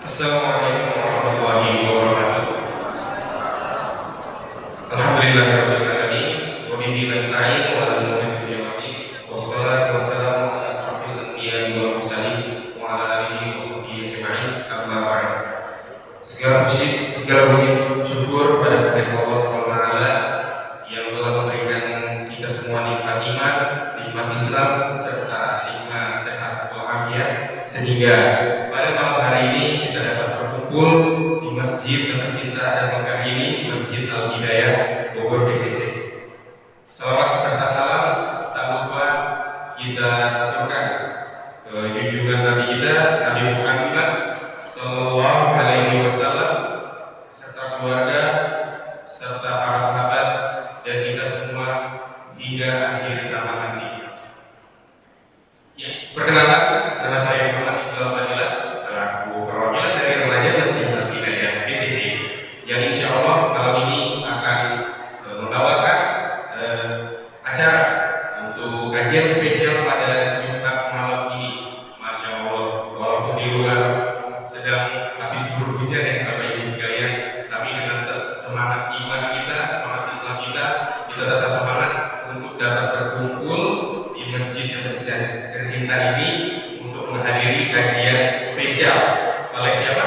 Assalamualaikum warahmatullahi wabarakatuh. Alhamdulillahirabbil alamin wa bihi nasta'in wa ala umuri dunya waddin. Wassalatu wassalamu ala asrofil anbiya'i wal mursalin wa ala alihi wa sahbihi ajma'in. Amma ba'd. Segala puji syukur pada kehadirat Allah Subhanahu wa taala yang telah memberikan kita semua nikmat iman, nikmat Islam serta nikmat sehat walafiat sehingga pada malam hari ini kita dapat berkumpul di masjid yang tercinta dan megah ini, di Masjid Al-Hidayah Bogor BCC. Salawat serta salam tak lupa kita aturkan ke junjungan Nabi kita, Nabi Muhammad Sallallahu Alaihi Wasallam, serta keluarga, serta para sahabat dan kita semua hingga akhir zaman nanti. Ya, perkenalan, nama saya Muhammad Iqbal Fadilah, selaku perwakilan dari remaja Masjid Al-Hidayah BCC, yang insya Allah malam ini akan membawakan acara untuk kajian spesial pada Jumat malam ini. Masya Allah, walaupun di luar sedang habis turun hujan ya Bapak Ibu sekalian, tapi dengan semangat iman kita, semangat Islam kita tetap semangat untuk dapat berkumpul di masjid yang tercinta ini untuk menghadiri kajian spesial oleh siapa?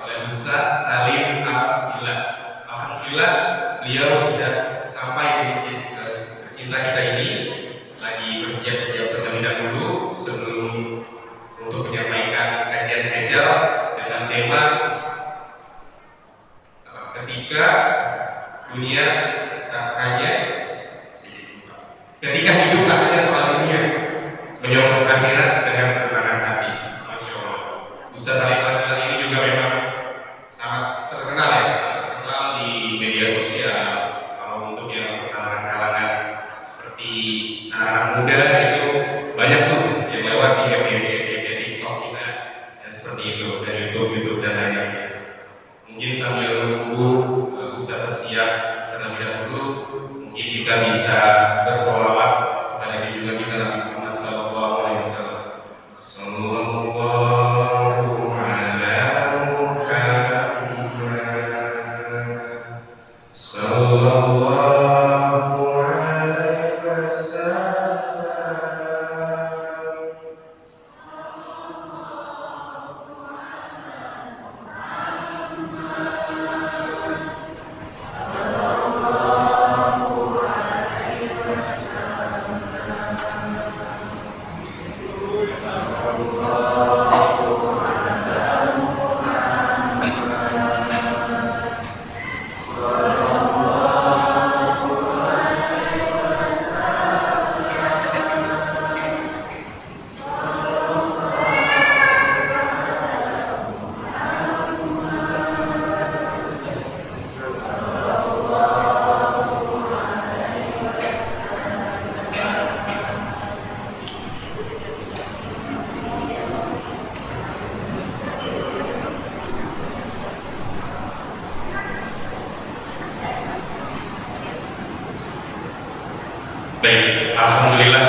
Oleh Ustaz Salim Abdillah. Alhamdulillah beliau sudah sampai di masjid tercinta kita ini, lagi bersiap-siap terlebih dahulu sebelum untuk menyampaikan kajian spesial dengan tema ketika dunia tak hanya ketika hidup tak hanya soal dunia, menyongsong akhirat dengan ketenangan hati. Masya Allah. Ustaz Salim Abdillah ini juga memang sangat terkenal ya, sangat terkenal di media sosial. Kalau untuk yang pertama kalangan seperti anak-anak muda itu banyak tuh yang lewat di FB TikTok kita dan seperti itu, dan YouTube dan lain-lain. Mungkin sambil menunggu Ustaz bersiap terlebih dahulu, mungkin kita bisa bersolawat kepada junjungan kita Nabi Muhammad Sallallahu Alaihi Wasallam. Sallallahu ala Muhammad, Sallallahu alaihi wasallam. Baik, alhamdulillah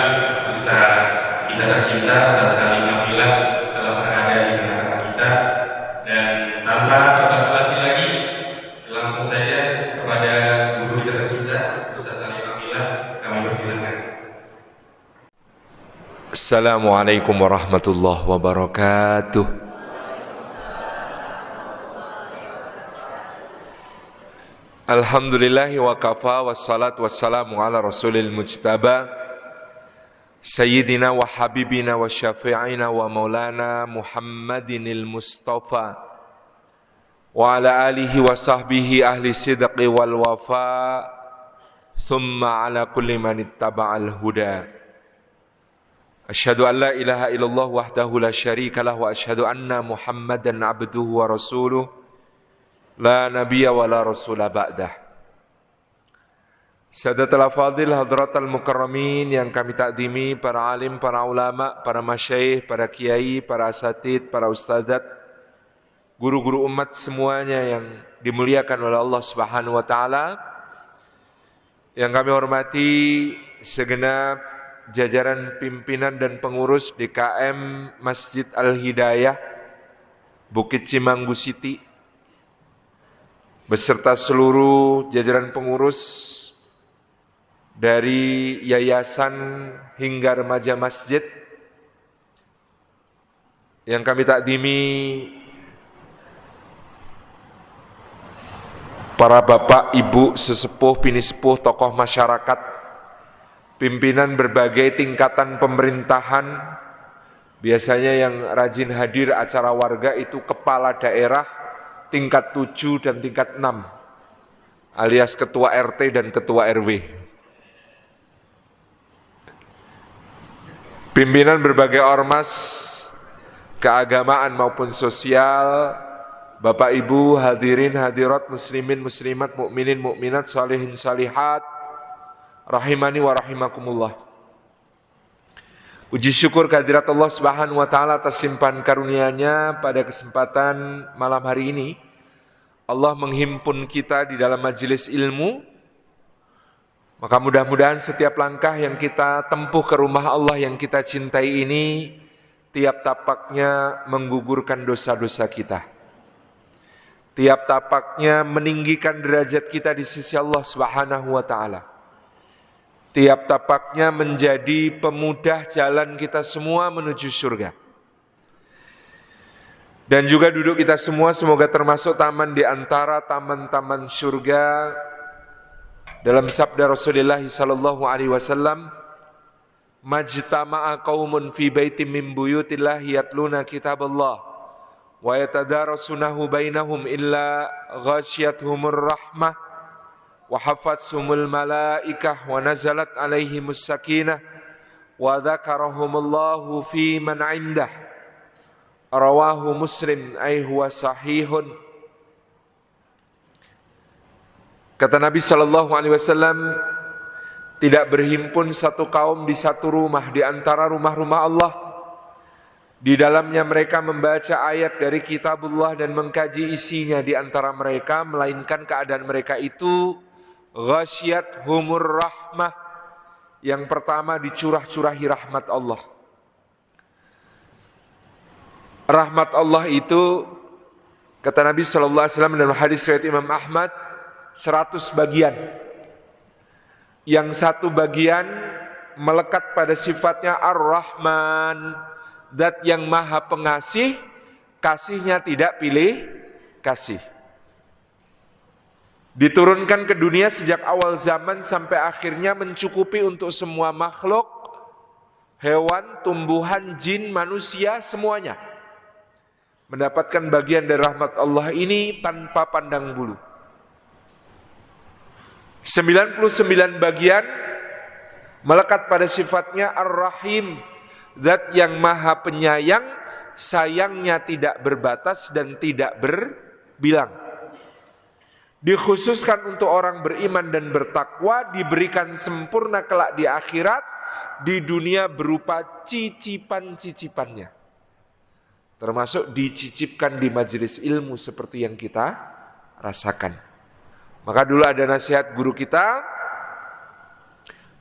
Ustaz kita tercinta Ustaz Salim Abdillah telah berada di tengah-tengah kita, dan tanpa basa-basi lagi langsung saja kepada guru kita tercinta Ustaz Salim Abdillah kami persilakan. Assalamualaikum warahmatullahi wabarakatuh. Alhamdulillahi wa kafa, wassalatu wassalamu ala rasulil mujtaba Sayyidina wa habibina wa syafi'ina wa maulana Muhammadinil Mustafa wa ala alihi wa sahbihi ahli sidqi wal wafa, thumma ala kulli man ittaba'al huda. Asyhadu an la ilaha illallah wahdahu la syarika lah, wa asyhadu anna Muhammadan abduhu wa rasuluh, la nabiyya wa la rasula ba'dah. Sadatul afadil hadratal mukarramin yang kami takdimi, para alim, para ulama, para masyayikh, para kiai, para asatid, para ustadzat, guru-guru umat semuanya yang dimuliakan oleh Allah Subhanahu wa taala. Yang kami hormati segenap jajaran pimpinan dan pengurus DKM Masjid Al-Hidayah Bukit Cimanggu City, beserta seluruh jajaran pengurus dari yayasan hingga remaja masjid yang kami takdimi, para bapak, ibu, sesepuh, bini sepuh, tokoh masyarakat, pimpinan berbagai tingkatan pemerintahan. Biasanya yang rajin hadir acara warga itu kepala daerah tingkat 7 dan tingkat 6, alias ketua RT dan ketua RW. Pimpinan berbagai ormas keagamaan maupun sosial, Bapak Ibu hadirin hadirat muslimin muslimat mukminin mukminat salihin salihat rahimani wa rahimakumullah. Puji syukur kehadirat Allah Subhanahu wa taala atas limpahan karunia-Nya pada kesempatan malam hari ini. Allah menghimpun kita di dalam majelis ilmu. Maka mudah-mudahan setiap langkah yang kita tempuh ke rumah Allah yang kita cintai ini, tiap tapaknya menggugurkan dosa-dosa kita. Tiap tapaknya meninggikan derajat kita di sisi Allah Subhanahu wa taala. Tiap tapaknya menjadi pemudah jalan kita semua menuju surga. Dan juga duduk kita semua semoga termasuk taman di antara taman-taman surga. Dalam sabda Rasulullah sallallahu alaihi wasallam, "Majtama'a qaumun fi baitin min buyutillah yatluna kitaballah wa yatadarasunahu bainahum illa ghasyiyatuhumur rahmah wa hafatsumul malaikah wa nazalat alaihimus sakinah wa dzakarahumullahu fi man 'indah." Rawahu Muslim ay huwa sahihun. Kata Nabi sallallahu alaihi wasallam, tidak berhimpun satu kaum di satu rumah di antara rumah-rumah Allah. Di dalamnya mereka membaca ayat dari kitabullah dan mengkaji isinya di antara mereka, melainkan keadaan mereka itu ghasyiyat humur rahmah. Yang pertama dicurah-curahi rahmat Allah. Rahmat Allah itu, kata Nabi sallallahu alaihi wasallam dalam hadis riwayat Imam Ahmad, 100 bagian. Yang satu bagian melekat pada sifatnya Ar-Rahman, Zat yang maha pengasih, kasihnya tidak pilih kasih. Diturunkan ke dunia sejak awal zaman sampai akhirnya mencukupi untuk semua makhluk, hewan, tumbuhan, jin, manusia, semuanya mendapatkan bagian dari rahmat Allah ini tanpa pandang bulu. 99 bagian melekat pada sifatnya Ar-Rahim, Zat yang maha penyayang, sayangnya tidak berbatas dan tidak berbilang. Dikhususkan untuk orang beriman dan bertakwa, diberikan sempurna kelak di akhirat, di dunia berupa cicipan-cicipannya. Termasuk dicicipkan di majelis ilmu seperti yang kita rasakan. Maka dulu ada nasihat guru kita,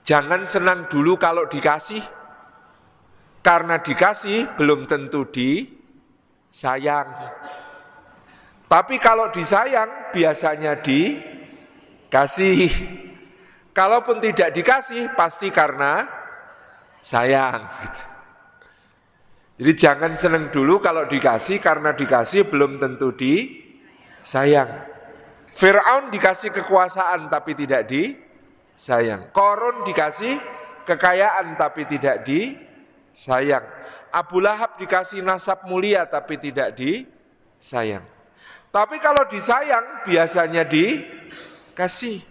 jangan senang dulu kalau dikasih, karena dikasih belum tentu disayang. Tapi kalau disayang biasanya dikasih. Kalaupun tidak dikasih pasti karena sayang. Jadi jangan senang dulu kalau dikasih, karena dikasih belum tentu disayang. Fir'aun dikasih kekuasaan tapi tidak disayang. Qarun dikasih kekayaan tapi tidak disayang. Abu Lahab dikasih nasab mulia tapi tidak disayang. Tapi kalau disayang biasanya dikasih.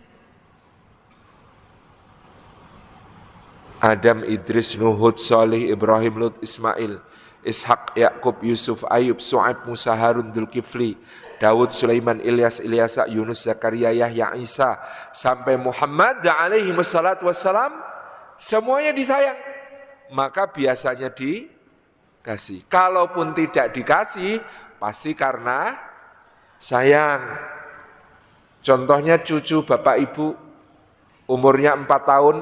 Adam, Idris, Nuh, Hud, Salih, Ibrahim, Lut, Ismail, Ishak, Yakub, Yusuf, Ayub, Su'aib, Musa, Harun, Dzulkifli, Daud, Sulaiman, Ilyas, Ilyasa, Yunus, Zakaria, Yahya, Isa, sampai Muhammad alaihi wassalatu wassalam, semuanya disayang. Maka biasanya dikasih. Kalaupun tidak dikasih, pasti karena sayang. Contohnya cucu bapak ibu, umurnya 4 tahun,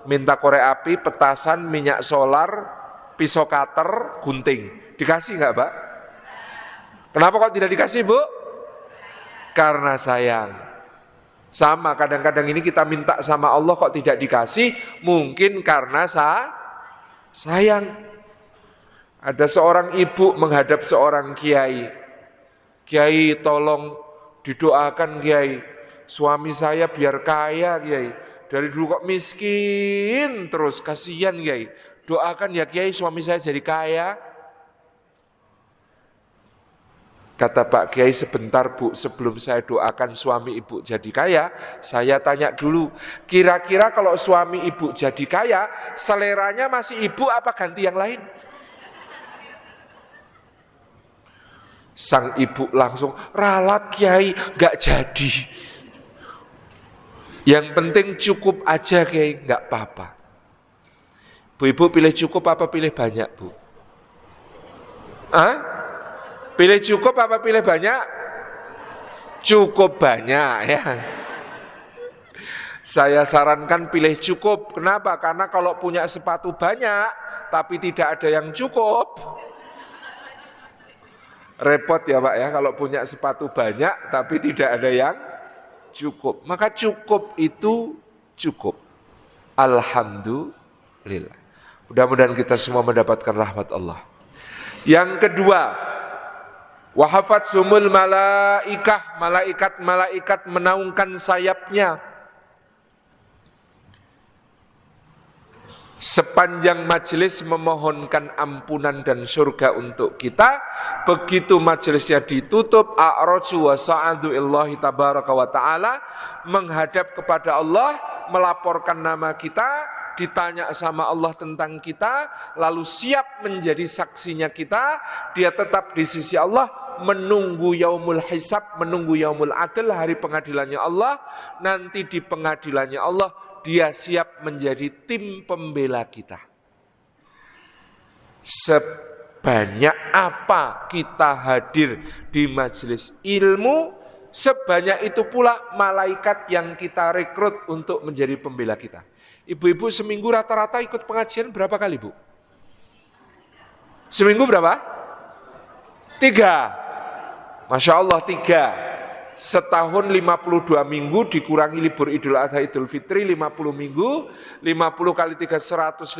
minta korek api, petasan, minyak solar, pisau cutter, gunting. Dikasih enggak, Pak? Kenapa kok tidak dikasih, Bu? Karena sayang. Sama, kadang-kadang ini kita minta sama Allah kok tidak dikasih, mungkin karena sayang. Ada seorang ibu menghadap seorang kiai. Kiai, tolong didoakan Kiai. Suami saya biar kaya Kiai. Dari dulu kok miskin terus, kasihan Kiai. Doakan ya Kiai suami saya jadi kaya. Kata Pak Kiai, sebentar Bu, sebelum saya doakan suami ibu jadi kaya, saya tanya dulu, kira-kira kalau suami ibu jadi kaya, seleranya masih ibu apa ganti yang lain? Sang ibu langsung, ralat Kiai, gak jadi. Yang penting cukup aja Kiai, gak apa-apa. Bu, ibu pilih cukup apa pilih banyak, Bu? Hah? Pilih cukup apa pilih banyak? Cukup banyak ya. Saya sarankan pilih cukup. Kenapa? Karena kalau punya sepatu banyak tapi tidak ada yang cukup, repot ya Pak ya, kalau punya sepatu banyak tapi tidak ada yang cukup. Maka cukup itu cukup. Alhamdulillah. Mudah-mudahan kita semua mendapatkan rahmat Allah. Yang kedua, wahafatsumul malaikah, malaikat menaungkan sayapnya. Sepanjang majelis memohonkan ampunan dan surga untuk kita, begitu majelisnya ditutup, a'raju wa sa'adu illahi tabaraka wa ta'ala, menghadap kepada Allah, melaporkan nama kita, ditanya sama Allah tentang kita, lalu siap menjadi saksinya kita, dia tetap di sisi Allah, menunggu yaumul hisab, menunggu yaumul adil, hari pengadilannya Allah. Nanti di pengadilannya Allah dia siap menjadi tim pembela kita. Sebanyak apa kita hadir di majelis ilmu, sebanyak itu pula malaikat yang kita rekrut untuk menjadi pembela kita. Ibu-ibu seminggu rata-rata ikut pengajian berapa kali, Bu? Seminggu berapa? 3. Masya Allah 3. Setahun 52 minggu dikurangi libur Idul Adha Idul Fitri 50 minggu, 50 kali 3 150,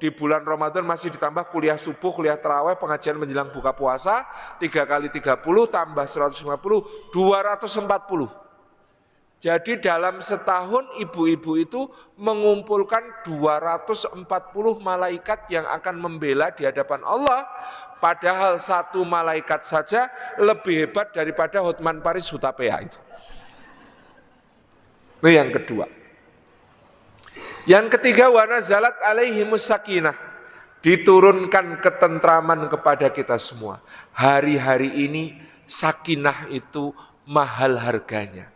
di bulan Ramadan masih ditambah kuliah subuh, kuliah tarawih, pengajian menjelang buka puasa, 3 kali 30 tambah 150, 240. Jadi dalam setahun ibu-ibu itu mengumpulkan 240 malaikat yang akan membela di hadapan Allah. Padahal satu malaikat saja lebih hebat daripada Hotman Paris Hutapea itu. Itu yang kedua. Yang ketiga, wa nazalat alaihimus sakinah. Diturunkan ketentraman kepada kita semua. Hari-hari ini sakinah itu mahal harganya.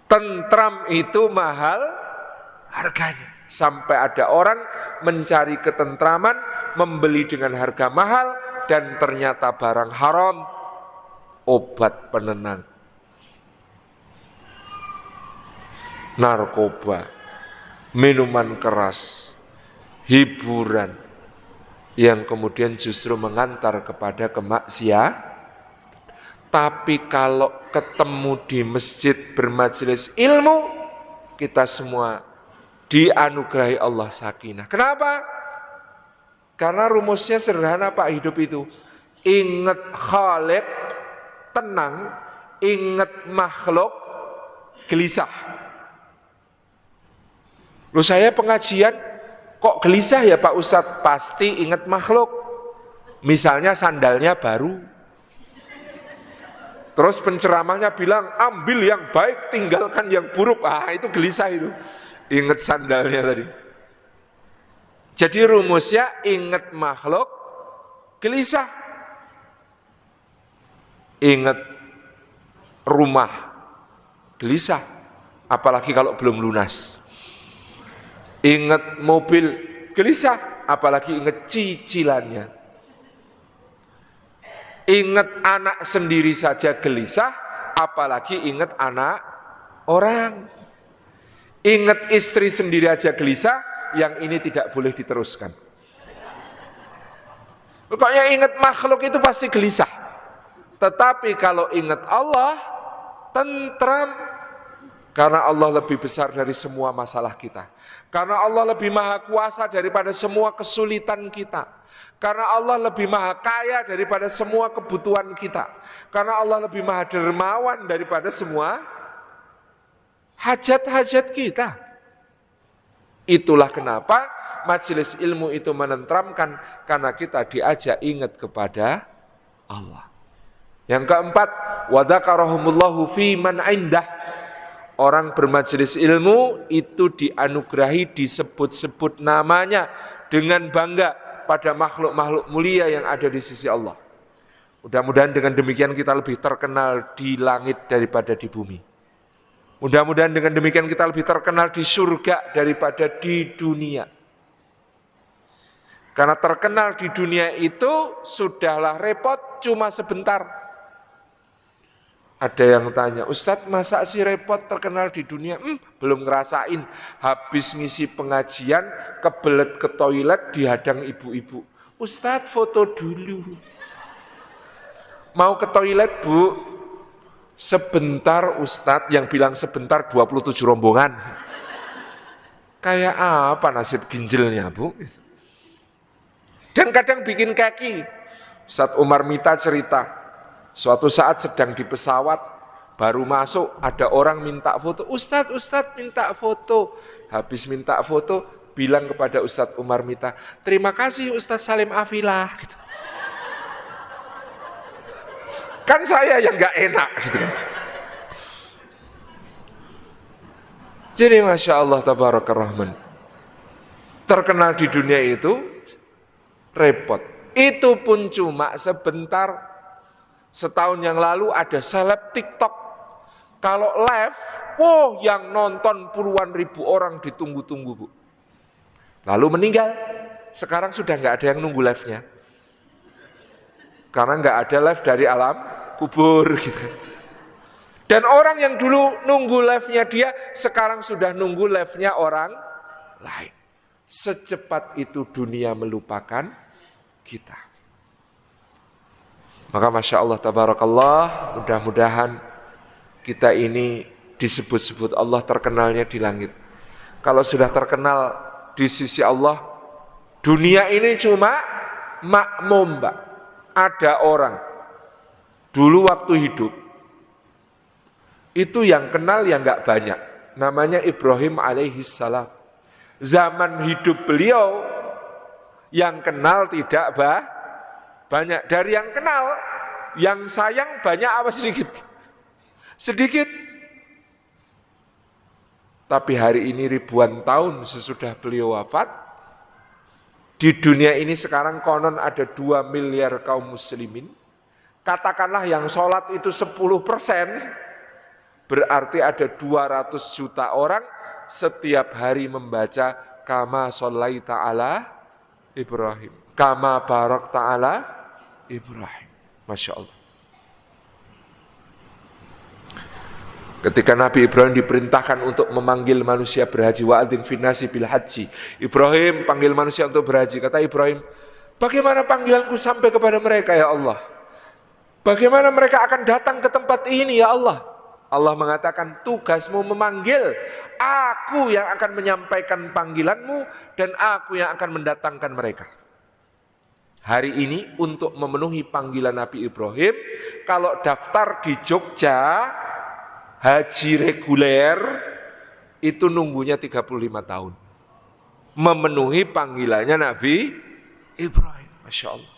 Tentram itu mahal harganya. Sampai ada orang mencari ketentraman, membeli dengan harga mahal, dan ternyata barang haram, obat penenang, narkoba, minuman keras, hiburan, yang kemudian justru mengantar kepada kemaksiatan. Tapi kalau ketemu di masjid bermajelis ilmu, kita semua dianugerahi Allah sakinah. Kenapa? Karena rumusnya sederhana Pak, hidup itu. Ingat Khaliq, tenang. Ingat makhluk, gelisah. Loh, saya pengajian kok gelisah ya Pak Ustadz? Pasti ingat makhluk. Misalnya sandalnya baru. Terus penceramahnya bilang, ambil yang baik, tinggalkan yang buruk. Itu gelisah itu. Ingat sandalnya tadi. Jadi rumusnya ingat makhluk, gelisah. Ingat rumah, gelisah. Apalagi kalau belum lunas. Ingat mobil, gelisah. Apalagi ingat cicilannya. Ingat anak sendiri saja gelisah, apalagi ingat anak orang. Ingat istri sendiri aja gelisah, yang ini tidak boleh diteruskan. Pokoknya ingat makhluk itu pasti gelisah. Tetapi kalau ingat Allah, tentram. Karena Allah lebih besar dari semua masalah kita. Karena Allah lebih maha kuasa daripada semua kesulitan kita. Karena Allah lebih maha kaya daripada semua kebutuhan kita. Karena Allah lebih maha dermawan daripada semua hajat-hajat kita. Itulah kenapa majelis ilmu itu menentramkan, karena kita diajak ingat kepada Allah. Yang keempat, wa dzakarahumullahu fi man indah. Orang bermajelis ilmu itu dianugerahi, disebut-sebut namanya dengan bangga pada makhluk-makhluk mulia yang ada di sisi Allah. Mudah-mudahan dengan demikian kita lebih terkenal di langit daripada di bumi. Mudah-mudahan dengan demikian kita lebih terkenal di surga daripada di dunia. Karena terkenal di dunia itu sudahlah repot, cuma sebentar. Ada yang tanya, Ustadz masa sih repot terkenal di dunia? Belum ngerasain, habis ngisi pengajian, kebelet ke toilet, dihadang ibu-ibu. Ustadz foto dulu. Mau ke toilet bu? Sebentar Ustadz, yang bilang sebentar 27 rombongan. Kayak apa nasib ginjalnya bu? Dan kadang bikin kaki. Ustadz Umar Mita cerita, suatu saat sedang di pesawat, baru masuk, ada orang minta foto. Ustadz minta foto. Habis minta foto, bilang kepada Ustadz Umar Mita, terima kasih Ustadz Salim Afilah. Gitu. Kan saya yang gak enak. Gitu. Jadi Masya Allah Tabaraka Rahman, terkenal di dunia itu repot. Itu pun cuma sebentar. Setahun yang lalu ada seleb TikTok. Kalau live, yang nonton puluhan ribu orang ditunggu-tunggu bu. Lalu meninggal. Sekarang sudah nggak ada yang nunggu live-nya. Karena nggak ada live dari alam kubur gitu. Dan orang yang dulu nunggu live-nya dia, sekarang sudah nunggu live-nya orang lain. Secepat itu dunia melupakan kita. Maka Masya Allah Tabarakallah, mudah-mudahan kita ini disebut-sebut Allah, terkenalnya di langit. Kalau sudah terkenal di sisi Allah, dunia ini cuma makmum Mbak. Ada orang dulu waktu hidup itu yang kenal yang gak banyak, namanya Ibrahim alaihissalam. Zaman hidup beliau yang kenal tidak banyak. Dari yang kenal, yang sayang banyak apa sedikit? Sedikit. Tapi hari ini ribuan tahun sesudah beliau wafat, di dunia ini sekarang konon ada 2 miliar kaum muslimin. Katakanlah yang sholat itu 10%, berarti ada 200 juta orang setiap hari membaca kama sholaita ala Ibrahim, kama barakta ala Ibrahim. Masya Allah. Ketika Nabi Ibrahim diperintahkan untuk memanggil manusia berhaji, wa'adzin finnasi bil haji. Ibrahim panggil manusia untuk berhaji. Kata Ibrahim, bagaimana panggilanku sampai kepada mereka ya Allah? Bagaimana mereka akan datang ke tempat ini ya Allah? Allah mengatakan, tugasmu memanggil, aku yang akan menyampaikan panggilanmu dan aku yang akan mendatangkan mereka. Hari ini untuk memenuhi panggilan Nabi Ibrahim, kalau daftar di Jogja haji reguler itu nunggunya 35 tahun. Memenuhi panggilannya Nabi Ibrahim. Masya Allah.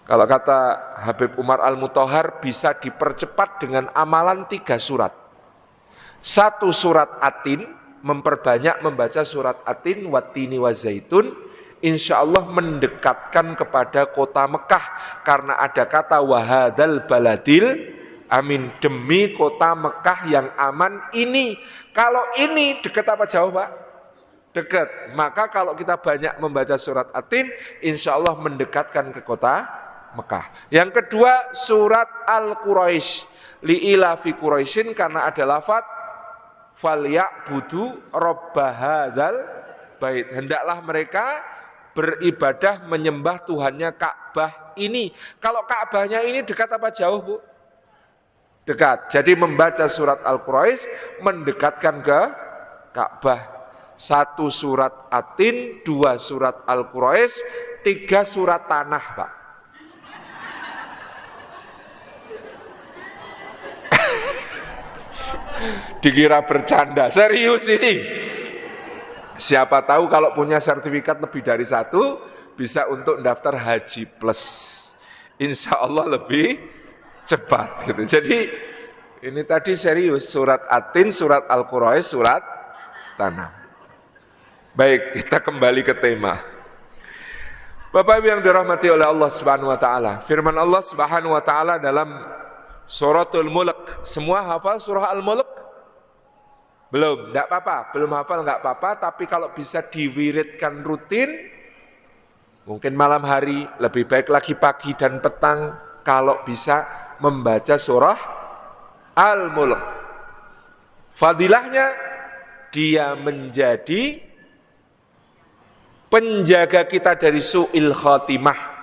Kalau kata Habib Umar Al-Mutahhar, bisa dipercepat dengan amalan 3 surat. 1 surat Atin, memperbanyak membaca surat Atin, Wattini wa Zaitun, insya Allah mendekatkan kepada kota Mekah. Karena ada kata wahadal baladil amin, demi kota Mekah yang aman ini. Kalau ini dekat apa jauh Pak? Dekat. Maka kalau kita banyak membaca surat Atin, insya Allah mendekatkan ke kota Mekah. Yang kedua surat Al-Quraisy, li'ila fi Quraisyin, karena ada lafaz falyabudu rabb hadzal bait, hendaklah mereka beribadah menyembah Tuhannya Ka'bah ini. Kalau Ka'bahnya ini dekat apa jauh, Bu? Dekat. Jadi membaca surat Al-Quraisy mendekatkan ke Ka'bah. 1 surat Atin, 2 surat Al-Quraisy, 3 surat tanah, Pak. Dikira bercanda, serius ini. Siapa tahu kalau punya sertifikat lebih dari 1 bisa untuk daftar haji plus. Insya Allah lebih cepat gitu. Jadi ini tadi serius, surat Atin, surat Al-Quraisy, surat tanah. Baik, kita kembali ke tema. Bapak Ibu yang dirahmati oleh Allah Subhanahu wa taala. Firman Allah Subhanahu wa taala dalam Suratul Mulk. Semua hafal surah Al-Mulk? Belum, enggak apa-apa. Belum hafal enggak apa-apa, tapi kalau bisa diwiridkan rutin, mungkin malam hari, lebih baik lagi pagi dan petang kalau bisa membaca surah Al-Mulk. Fadilahnya dia menjadi penjaga kita dari su'il khatimah.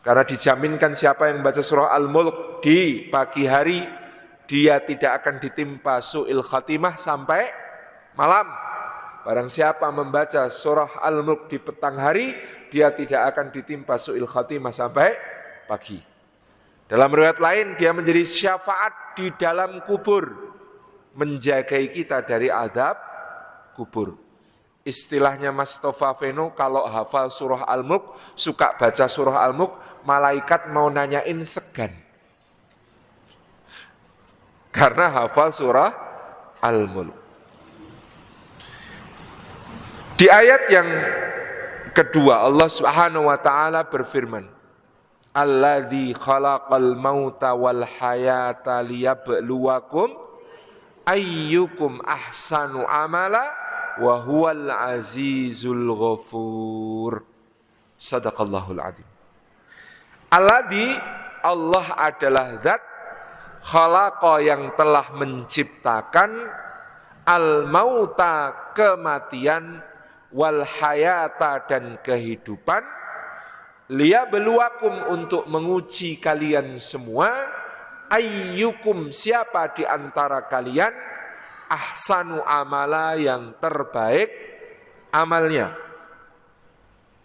Karena dijaminkan siapa yang membaca surah Al-Mulk di pagi hari, dia tidak akan ditimpa su'il khatimah sampai malam. Barang siapa membaca surah Al-Mulk di petang hari, dia tidak akan ditimpa su'il khatimah sampai pagi. Dalam riwayat lain, dia menjadi syafaat di dalam kubur, menjagai kita dari azab kubur. Istilahnya Mas Tova Veno, kalau hafal surah Al-Mulk, suka baca surah Al-Mulk, malaikat mau nanyain segan. Karena hafal surah Al-Mulk. Di ayat yang kedua, Allah Subhanahu wa taala berfirman, Alladzi khalaqal mauta wal hayata liyabluwakum ayyukum ahsanu amala wa huwal azizul ghafur. Sadaqallahul adzim. Alladzi, Allah adalah zat khalaqa yang telah menciptakan al-mauta kematian wal hayata dan kehidupan liyabluwakum untuk menguji kalian semua ayyukum siapa di antara kalian ahsanu amala yang terbaik amalnya.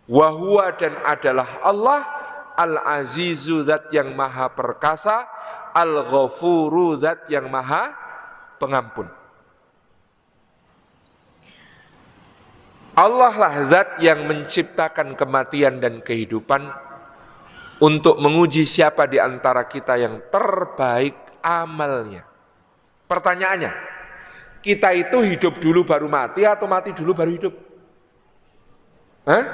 Wahuwa dan adalah Allah al-azizu zat yang maha perkasa, al-ghafuru zat yang maha pengampun. Allah lah zat yang menciptakan kematian dan kehidupan untuk menguji siapa di antara kita yang terbaik amalnya. Pertanyaannya, kita itu hidup dulu baru mati atau mati dulu baru hidup? Hah?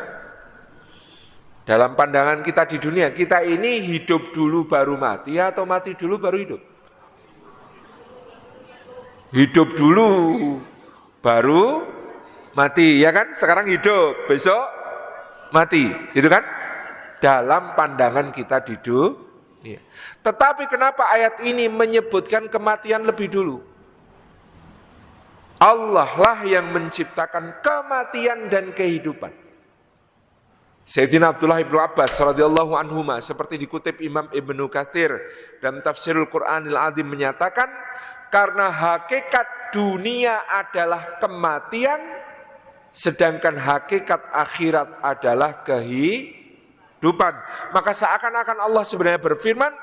Dalam pandangan kita di dunia, kita ini hidup dulu baru mati atau mati dulu baru hidup? Hidup dulu baru mati, ya kan? Sekarang hidup, besok mati, gitu kan? Dalam pandangan kita di dunia. Tetapi kenapa ayat ini menyebutkan kematian lebih dulu? Allah lah yang menciptakan kematian dan kehidupan. Sayyidina Abdullah ibnu Abbas radhiyallahu anhuma seperti dikutip Imam Ibnu Katsir dalam Tafsirul Qur'anil Azim menyatakan, karena hakikat dunia adalah kematian, sedangkan hakikat akhirat adalah kehidupan. Maka seakan-akan Allah sebenarnya berfirman,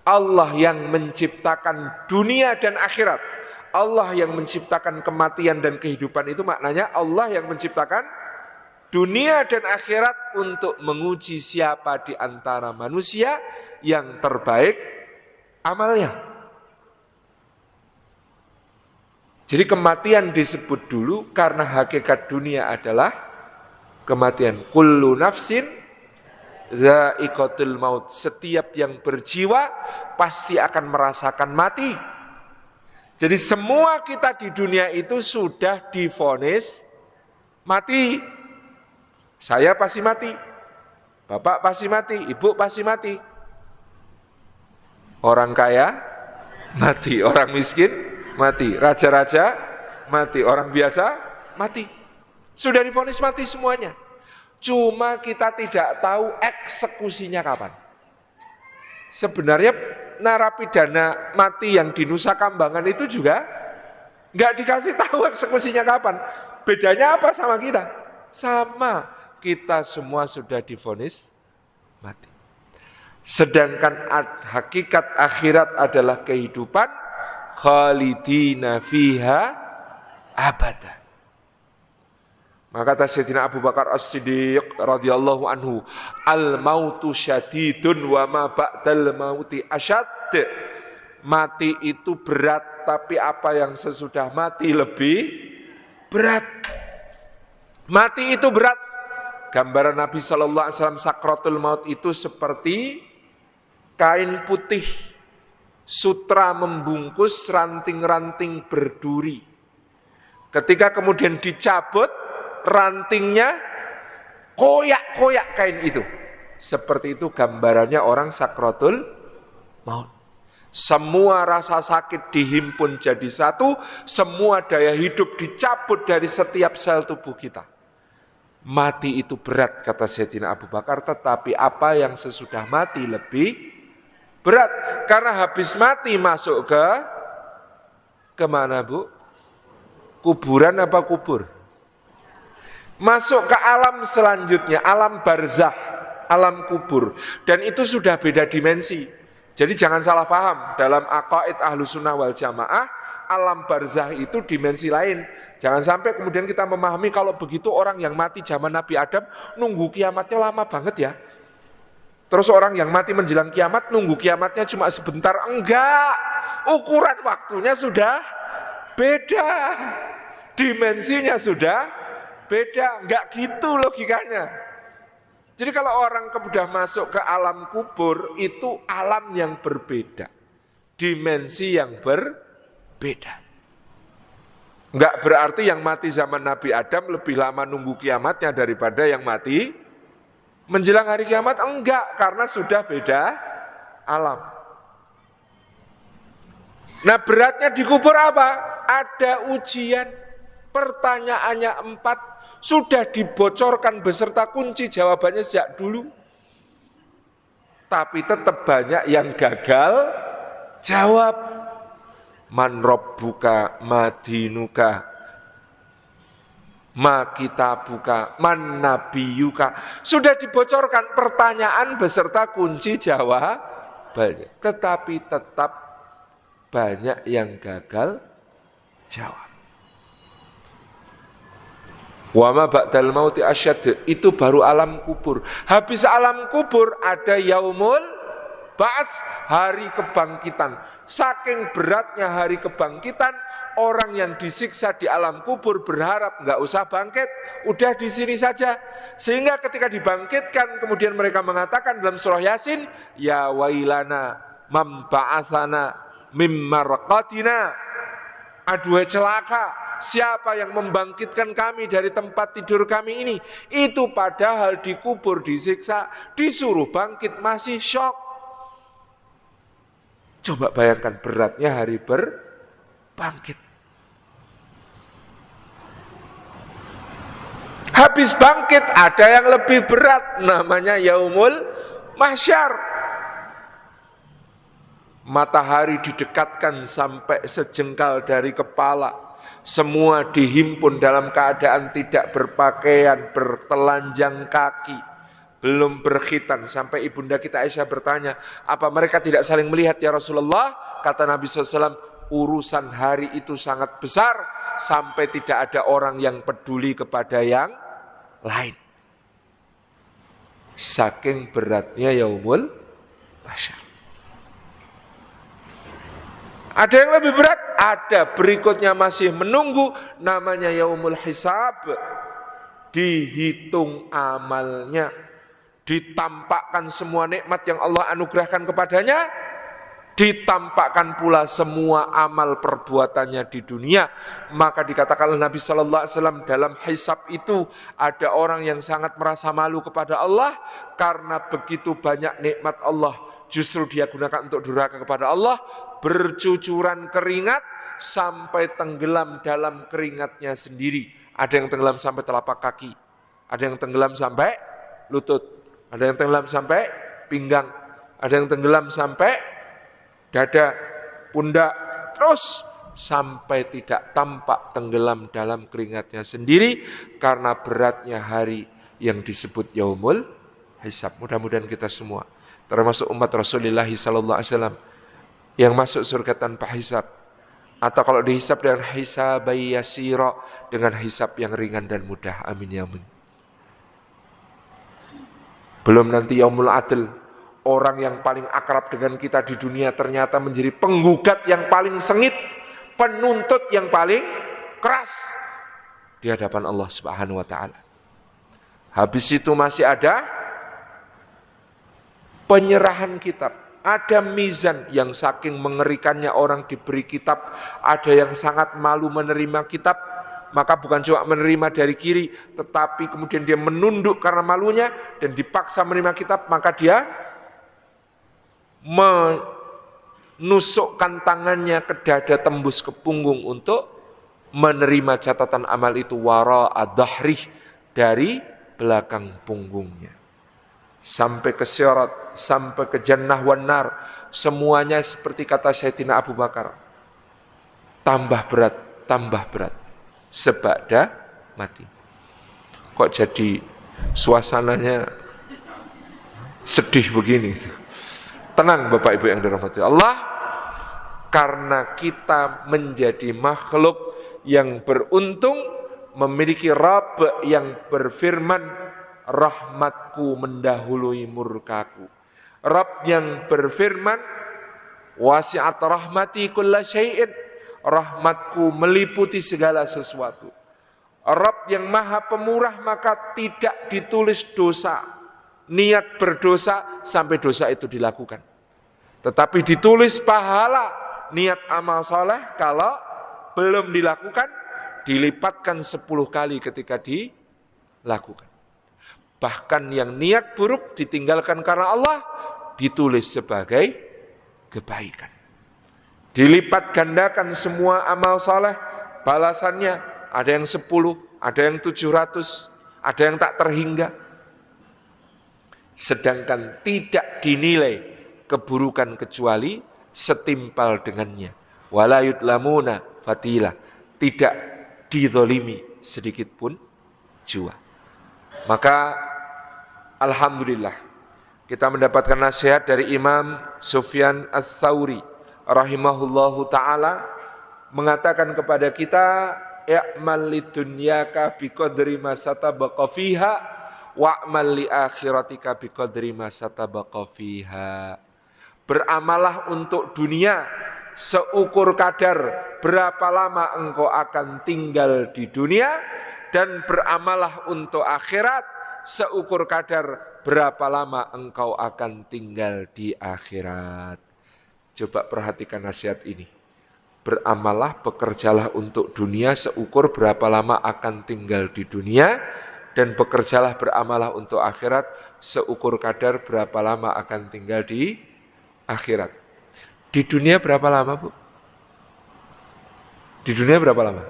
Allah yang menciptakan dunia dan akhirat, Allah yang menciptakan kematian dan kehidupan, itu maknanya Allah yang menciptakan dunia dan akhirat untuk menguji siapa di antara manusia yang terbaik amalnya. Jadi kematian disebut dulu karena hakikat dunia adalah kematian. Kullu nafsin za'iqatul maut. Setiap yang berjiwa pasti akan merasakan mati. Jadi semua kita di dunia itu sudah divonis mati. Saya pasti mati, bapak pasti mati, ibu pasti mati. Orang kaya mati, orang miskin mati, raja-raja mati, orang biasa mati. Sudah divonis mati semuanya. Cuma kita tidak tahu eksekusinya kapan. Sebenarnya narapidana mati yang di Nusa Kambangan itu juga nggak dikasih tahu eksekusinya kapan. Bedanya apa sama kita? Sama, kita semua sudah divonis mati. Sedangkan hakikat akhirat adalah kehidupan khalidina fiha abada. Maka kata Sayyidina Abu Bakar As-Siddiq radhiyallahu anhu, al-mautu syadidun wa ma ba'dal mauti asyad. Mati itu berat, tapi apa yang sesudah mati lebih berat. Mati itu berat. Gambaran Nabi sallallahu alaihi wasallam sakratul maut itu seperti kain putih, sutra membungkus ranting-ranting berduri. Ketika kemudian dicabut rantingnya, koyak-koyak kain itu. Seperti itu gambarannya orang sakratul maut. Semua rasa sakit dihimpun jadi satu, semua daya hidup dicabut dari setiap sel tubuh kita. Mati itu berat, kata Sayyidina Abu Bakar, tetapi apa yang sesudah mati lebih berat. Karena habis mati masuk ke mana, Bu? Kuburan apa kubur? Masuk ke alam selanjutnya, alam barzah, alam kubur. Dan itu sudah beda dimensi. Jadi jangan salah paham, dalam aqaid Ahlussunnah wal Jamaah, alam barzah itu dimensi lain. Jangan sampai kemudian kita memahami kalau begitu orang yang mati zaman Nabi Adam nunggu kiamatnya lama banget ya. Terus orang yang mati menjelang kiamat nunggu kiamatnya cuma sebentar. Enggak, ukuran waktunya sudah beda. Dimensinya sudah beda, enggak gitu logikanya. Jadi kalau orang sudah masuk ke alam kubur, itu alam yang berbeda. Dimensi yang berbeda. Enggak berarti yang mati zaman Nabi Adam lebih lama nunggu kiamatnya daripada yang mati menjelang hari kiamat. Enggak, karena sudah beda alam. Nah, beratnya di kubur apa? Ada ujian. Pertanyaannya 4 sudah dibocorkan beserta kunci jawabannya sejak dulu. Tapi tetap banyak yang gagal jawab. Man rabbuka, ma dinuka, ma kitabuka, man nabiyuka. Sudah dibocorkan pertanyaan beserta kunci jawabannya. Tetapi tetap banyak yang gagal jawab. Wa ma ba'dal mauti asyad, itu baru alam kubur. Habis alam kubur ada yaumul ba'ats, hari kebangkitan. Saking beratnya hari kebangkitan, orang yang disiksa di alam kubur berharap enggak usah bangkit, udah di sini saja. Sehingga ketika dibangkitkan kemudian mereka mengatakan dalam surah Yasin, ya wailana mam ba'atsana mim marqatina. Aduh celaka, siapa yang membangkitkan kami dari tempat tidur kami ini? Itu padahal dikubur, disiksa, disuruh bangkit masih syok. Coba bayangkan beratnya hari berbangkit. Habis bangkit ada yang lebih berat, namanya yaumul mahsyar. Matahari didekatkan sampai sejengkal dari kepala. Semua dihimpun dalam keadaan tidak berpakaian, bertelanjang kaki, belum berkhitan. Sampai ibunda kita Aisyah bertanya, apa mereka tidak saling melihat ya Rasulullah? Kata Nabi SAW, urusan hari itu sangat besar, sampai tidak ada orang yang peduli kepada yang lain. Saking beratnya yaumul mahsyar. Ada yang lebih berat, ada berikutnya masih menunggu, namanya yaumul hisab. Dihitung amalnya, ditampakkan semua nikmat yang Allah anugerahkan kepadanya, ditampakkan pula semua amal perbuatannya di dunia. Maka dikatakan oleh Nabi sallallahu alaihi wasallam, dalam hisab itu ada orang yang sangat merasa malu kepada Allah karena begitu banyak nikmat Allah, justru dia gunakan untuk durhaka kepada Allah, bercucuran keringat sampai tenggelam dalam keringatnya sendiri. Ada yang tenggelam sampai telapak kaki. Ada yang tenggelam sampai lutut, ada yang tenggelam sampai pinggang, ada yang tenggelam sampai dada, pundak, terus sampai tidak tampak tenggelam dalam keringatnya sendiri karena beratnya hari yang disebut yaumul hisab. Mudah-mudahan kita semua termasuk umat Rasulullah SAW yang masuk surga tanpa hisab, atau kalau dihisab dengan hisab yasira, dengan hisab yang ringan dan mudah. Amin ya amin. Belum nanti yaumul adl, orang yang paling akrab dengan kita di dunia ternyata menjadi penggugat yang paling sengit, penuntut yang paling keras di hadapan Allah Subhanahu wa taala. Habis itu masih ada penyerahan kitab, ada mizan yang saking mengerikannya orang diberi kitab, ada yang sangat malu menerima kitab, maka bukan cuma menerima dari kiri, tetapi kemudian dia menunduk karena malunya dan dipaksa menerima kitab, maka dia menusukkan tangannya ke dada tembus ke punggung untuk menerima catatan amal itu wara'a dhahrih, dari belakang punggungnya. Sampai ke sirat, sampai ke jannah wan nar, semuanya seperti kata Sayyidina Abu Bakar, tambah berat sebada mati. Kok jadi suasananya sedih begini? Tenang Bapak Ibu yang dirahmati Allah, karena kita menjadi makhluk yang beruntung memiliki Rabb yang berfirman, rahmatku mendahului murkaku. Rabb yang berfirman, wasi'at rahmati kulla syai'in, rahmatku meliputi segala sesuatu. Rabb yang maha pemurah, maka tidak ditulis dosa, niat berdosa sampai dosa itu dilakukan. Tetapi ditulis pahala, niat amal soleh, kalau belum dilakukan dilipatkan 10 kali ketika dilakukan. Bahkan yang niat buruk ditinggalkan karena Allah ditulis sebagai kebaikan. Dilipat gandakan semua amal saleh, balasannya ada yang 10, ada yang 700, ada yang tak terhingga. Sedangkan tidak dinilai keburukan kecuali setimpal dengannya. Wala yudlamuna fatila, tidak dizolimi sedikit pun jua. Maka alhamdulillah kita mendapatkan nasihat dari Imam Sufyan Ats-Tsauri rahimahullahu ta'ala, mengatakan kepada kita, i'mal lidunyaka biqadri ma satabaqa fiha wa'mal li akhiratika biqadri ma satabaqa fiha. Beramalah untuk dunia seukur kadar berapa lama engkau akan tinggal di dunia, dan beramalah untuk akhirat seukur kadar berapa lama engkau akan tinggal di akhirat. Coba perhatikan nasihat ini. Beramallah, bekerjalah untuk dunia seukur berapa lama akan tinggal di dunia, dan bekerjalah beramalah untuk akhirat seukur kadar berapa lama akan tinggal di akhirat. Di dunia berapa lama, Bu? Di dunia berapa lama?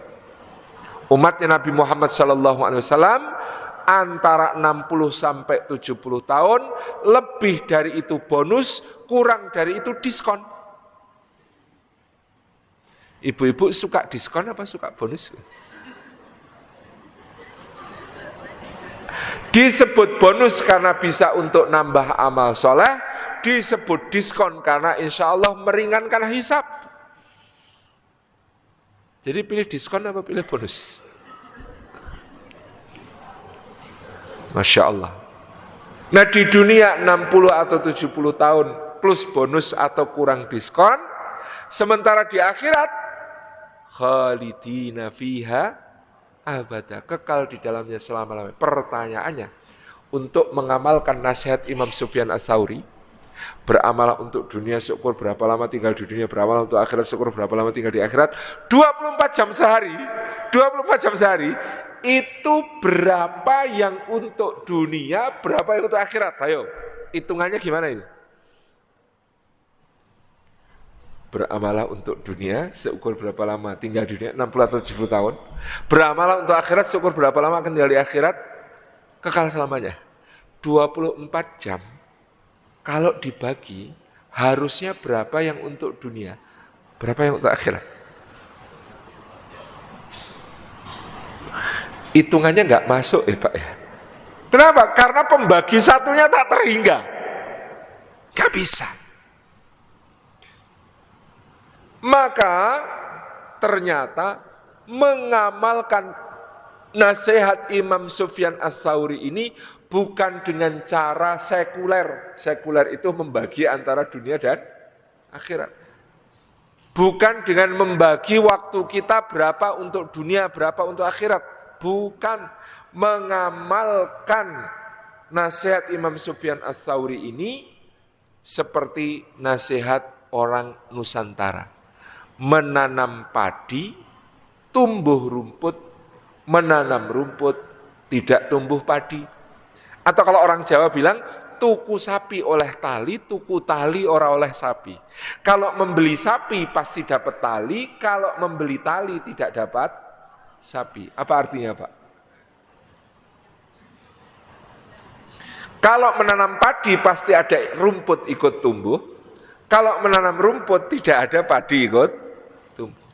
Umatnya Nabi Muhammad SAW antara 60 sampai 70 tahun, lebih dari itu bonus, kurang dari itu diskon. Ibu-ibu suka diskon apa suka bonus? Disebut bonus karena bisa untuk nambah amal soleh, disebut diskon karena insya Allah meringankan hisab. Jadi pilih diskon apa pilih bonus? Masya Allah. Nah di dunia 60 atau 70 tahun plus bonus atau kurang diskon. Sementara di akhirat khalidina fiha abada, kekal di dalamnya selama-lamanya. Pertanyaannya, untuk mengamalkan nasihat Imam Sufyan Ats-Tsauri, beramalah untuk dunia seukur berapa lama tinggal di dunia, beramal untuk akhirat seukur berapa lama tinggal di akhirat, 24 jam sehari, 24 jam sehari, itu berapa yang untuk dunia, berapa yang untuk akhirat? Ayo, hitungannya gimana itu? Beramalah untuk dunia seukur berapa lama tinggal di dunia, 60 atau 70 tahun. Beramalah untuk akhirat seukur berapa lama akan tinggal di akhirat, kekal selamanya. 24 jam kalau dibagi harusnya berapa yang untuk dunia, berapa yang untuk akhirat? Hitungannya nggak masuk ya Pak ya. Kenapa? Karena pembagi satunya tak terhingga. Nggak bisa. Maka ternyata mengamalkan nasihat Imam Sufyan Ats-Tsauri ini bukan dengan cara sekuler. Sekuler itu membagi antara dunia dan akhirat. Bukan dengan membagi waktu kita berapa untuk dunia, berapa untuk akhirat. Bukan, mengamalkan nasihat Imam Sufyan Ats-Tsauri ini seperti nasihat orang Nusantara. Menanam padi, tumbuh rumput, menanam rumput, tidak tumbuh padi. Atau kalau orang Jawa bilang, tuku sapi oleh tali, tuku tali ora oleh sapi. Kalau membeli sapi pasti dapat tali, kalau membeli tali tidak dapat sapi. Apa artinya Pak? Kalau menanam padi pasti ada rumput ikut tumbuh. Kalau menanam rumput tidak ada padi ikut tumbuh.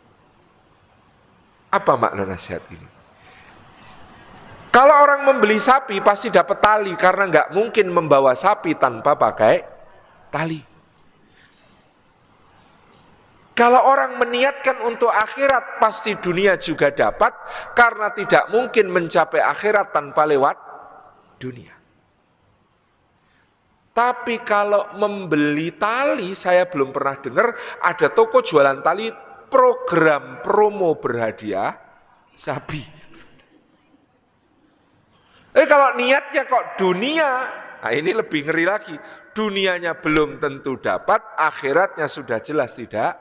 Apa makna nasihat ini? Kalau orang membeli sapi pasti dapat tali karena nggak mungkin membawa sapi tanpa pakai tali. Kalau orang meniatkan untuk akhirat pasti dunia juga dapat karena tidak mungkin mencapai akhirat tanpa lewat dunia. Tapi kalau membeli tali, saya belum pernah dengar ada toko jualan tali program promo berhadiah sapi. Kalau niatnya kok dunia, nah ini lebih ngeri lagi. Dunianya belum tentu dapat, akhiratnya sudah jelas tidak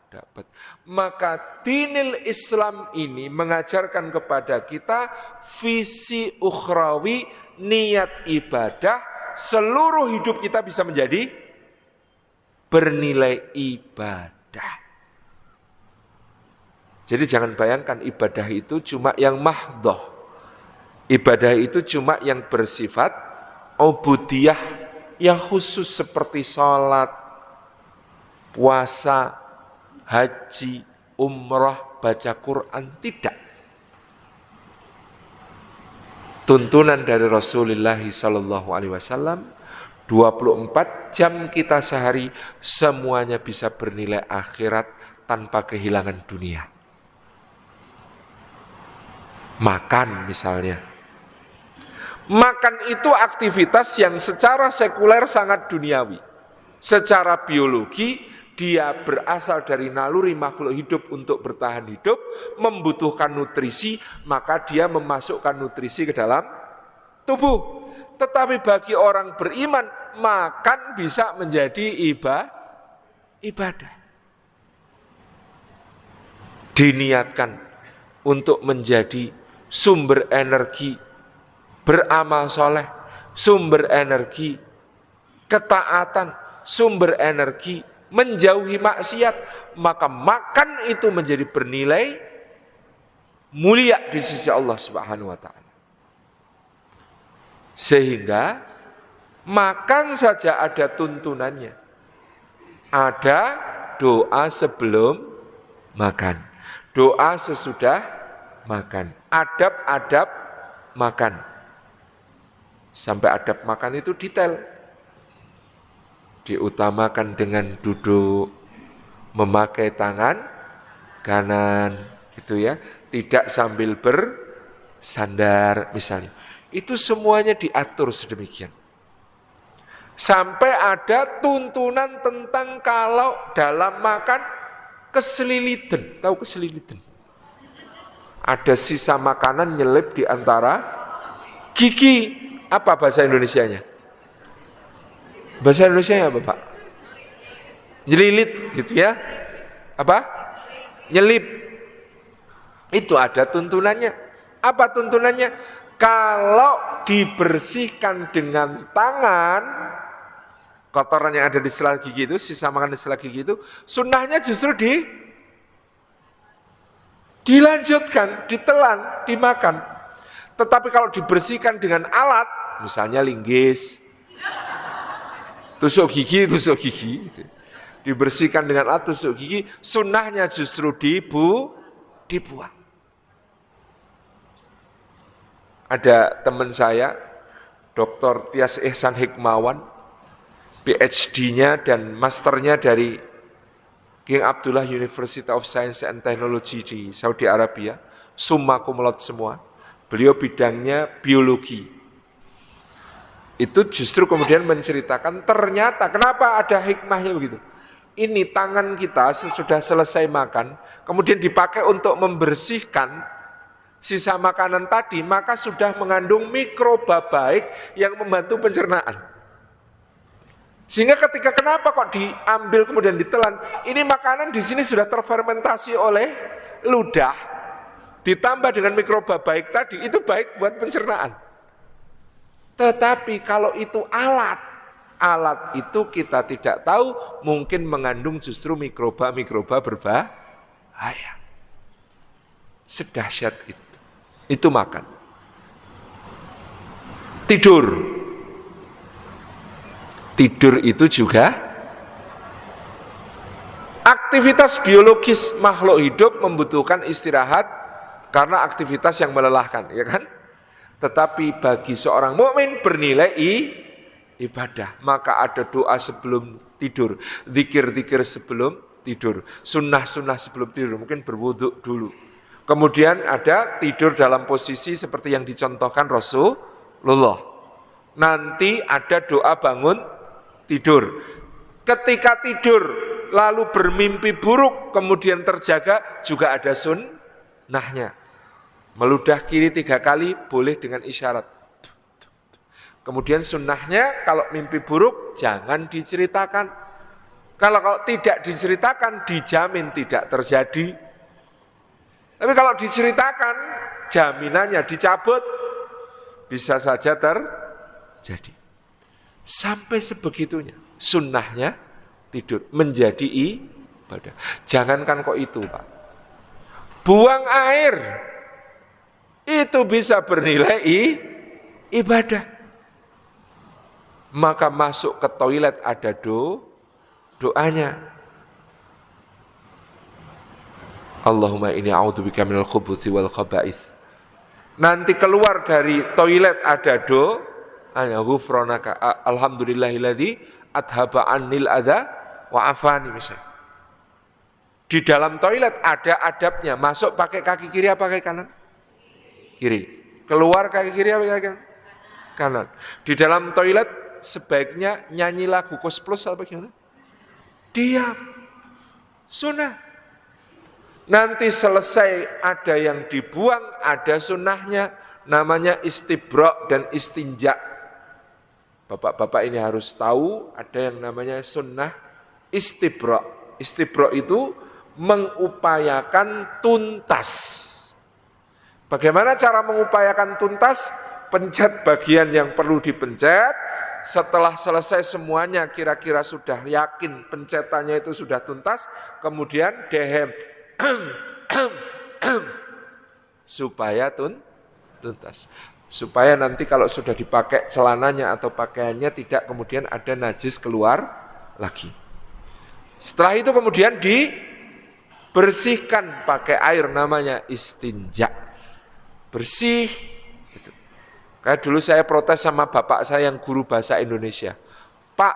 dapat. Maka dinil Islam ini mengajarkan kepada kita visi ukhrawi, niat ibadah, seluruh hidup kita bisa menjadi bernilai ibadah. Jadi jangan bayangkan ibadah itu cuma yang mahdhah. Ibadah itu cuma yang bersifat ubudiyah, yang khusus seperti sholat, puasa, haji, umrah, baca Quran, tidak. Tuntunan dari Rasulullah SAW, 24 jam kita sehari semuanya bisa bernilai akhirat tanpa kehilangan dunia. Makan misalnya. Makan itu aktivitas yang secara sekuler sangat duniawi. Secara biologi, dia berasal dari naluri makhluk hidup untuk bertahan hidup, membutuhkan nutrisi, maka dia memasukkan nutrisi ke dalam tubuh. Tetapi bagi orang beriman, makan bisa menjadi ibadah. Diniatkan untuk menjadi sumber energi, beramal soleh, sumber energi, ketaatan, sumber energi, menjauhi maksiat, maka makan itu menjadi bernilai mulia di sisi Allah Subhanahu wa ta'ala. Sehingga makan saja ada tuntunannya. Ada doa sebelum makan, doa sesudah makan, adab-adab makan. Sampai adab makan itu detail. Diutamakan dengan duduk, memakai tangan kanan, gitu ya. Tidak sambil bersandar misalnya. Itu semuanya diatur sedemikian. Sampai ada tuntunan tentang kalau dalam makan keselilitan. Tahu keselilitan? Ada sisa makanan nyelip di antara gigi. Apa bahasa Indonesianya? Bahasa Indonesianya apa Pak? Nyelilit gitu ya. Apa? Nyelip. Itu ada tuntunannya. Apa tuntunannya? Kalau dibersihkan dengan tangan, kotoran yang ada di sela gigi itu, sisa makan di sela gigi itu, sunnahnya justru dilanjutkan, ditelan, dimakan. Tetapi kalau dibersihkan dengan alat, misalnya linggis, tusuk gigi, gitu. Dibersihkan dengan alat tusuk gigi, sunnahnya justru dibuang. Ada teman saya, Dr. Tias Ihsan Hikmawan, PhD-nya dan masternya dari King Abdullah University of Science and Technology di Saudi Arabia, summa cum laude semua. Beliau bidangnya biologi. Itu justru kemudian menceritakan ternyata kenapa ada hikmahnya begitu. Ini tangan kita sesudah selesai makan, kemudian dipakai untuk membersihkan sisa makanan tadi, maka sudah mengandung mikroba baik yang membantu pencernaan. Sehingga ketika kenapa kok diambil kemudian ditelan, ini makanan di sini sudah terfermentasi oleh ludah, ditambah dengan mikroba baik tadi, itu baik buat pencernaan. Tetapi kalau itu alat itu kita tidak tahu, mungkin mengandung justru mikroba berbahaya. Sedahsyat itu. Itu makan. Tidur itu juga aktivitas biologis makhluk hidup membutuhkan istirahat karena aktivitas yang melelahkan, ya kan? Tetapi bagi seorang mukmin bernilai ibadah, maka ada doa sebelum tidur, zikir-zikir sebelum tidur, sunnah-sunnah sebelum tidur, mungkin berwudhu dulu. Kemudian ada tidur dalam posisi seperti yang dicontohkan Rasulullah. Nanti ada doa bangun tidur. Ketika tidur lalu bermimpi buruk kemudian terjaga, juga ada sunnahnya. Meludah kiri 3 kali boleh dengan isyarat. Kemudian sunnahnya kalau mimpi buruk jangan diceritakan. Kalau tidak diceritakan dijamin tidak terjadi. Tapi kalau diceritakan jaminannya dicabut, bisa saja terjadi. Sampai sebegitunya sunnahnya tidur menjadi ibadah. Jangankan kok itu, Pak, buang air itu bisa bernilai ibadah. Maka masuk ke toilet ada doanya. Allahumma inni a'udzubika minal khubuthi wal khaba'ith. Nanti keluar dari toilet ada doanya, ghufranaka alhamdulillahilladzi adhaba annil adza wa afani misalnya. Di dalam toilet ada adabnya, masuk pakai kaki kiri apa kaki kanan? Kiri. Keluar kaki kiri apa kaki kanan? Di dalam toilet sebaiknya nyanyi lagu Kos Plus apa gimana? Diam. Sunnah. Nanti selesai ada yang dibuang, ada sunnahnya, namanya istibra' dan istinja. Bapak-bapak ini harus tahu ada yang namanya sunnah istibra'. Istibra' itu mengupayakan tuntas. Bagaimana cara mengupayakan tuntas? Pencet bagian yang perlu dipencet. Setelah selesai semuanya kira-kira sudah yakin pencetannya itu sudah tuntas, kemudian dehem supaya tuntas. Supaya nanti kalau sudah dipakai celananya atau pakaiannya tidak kemudian ada najis keluar lagi. Setelah itu kemudian dibersihkan pakai air, namanya istinja. Bersih. Kayak dulu saya protes sama bapak saya yang guru bahasa Indonesia. Pak,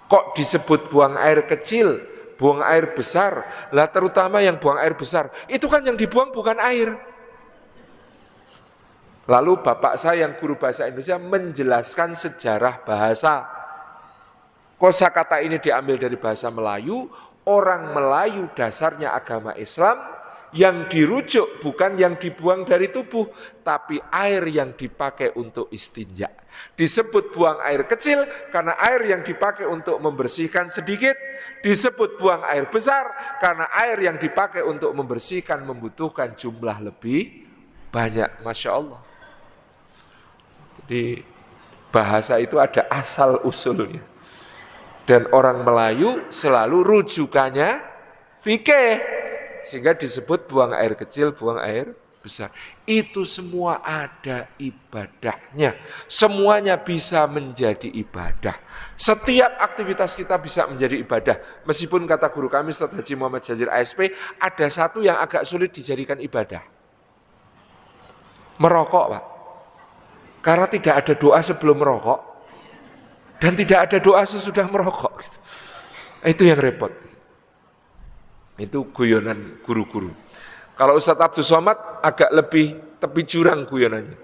kok disebut buang air kecil, buang air besar? Lah terutama yang buang air besar, itu kan yang dibuang bukan air. Lalu bapak saya yang guru bahasa Indonesia menjelaskan sejarah bahasa. Kosakata ini diambil dari bahasa Melayu. Orang Melayu dasarnya agama Islam. Yang dirujuk bukan yang dibuang dari tubuh, tapi air yang dipakai untuk istinja. Disebut buang air kecil karena air yang dipakai untuk membersihkan sedikit. Disebut buang air besar karena air yang dipakai untuk membersihkan membutuhkan jumlah lebih banyak. Masya Allah. Jadi bahasa itu ada asal usulnya. Dan orang Melayu selalu rujukannya fikih. Sehingga disebut buang air kecil, buang air besar. Itu semua ada ibadahnya. Semuanya bisa menjadi ibadah. Setiap aktivitas kita bisa menjadi ibadah. Meskipun kata guru kami Ustaz Haji Muhammad Jazir ASP, ada satu yang agak sulit dijadikan ibadah. Merokok, Pak. Karena tidak ada doa sebelum merokok dan tidak ada doa sesudah merokok. Itu yang repot. Itu guyonan guru-guru. Kalau Ustadz Abdul Somad agak lebih tepi jurang guyonannya.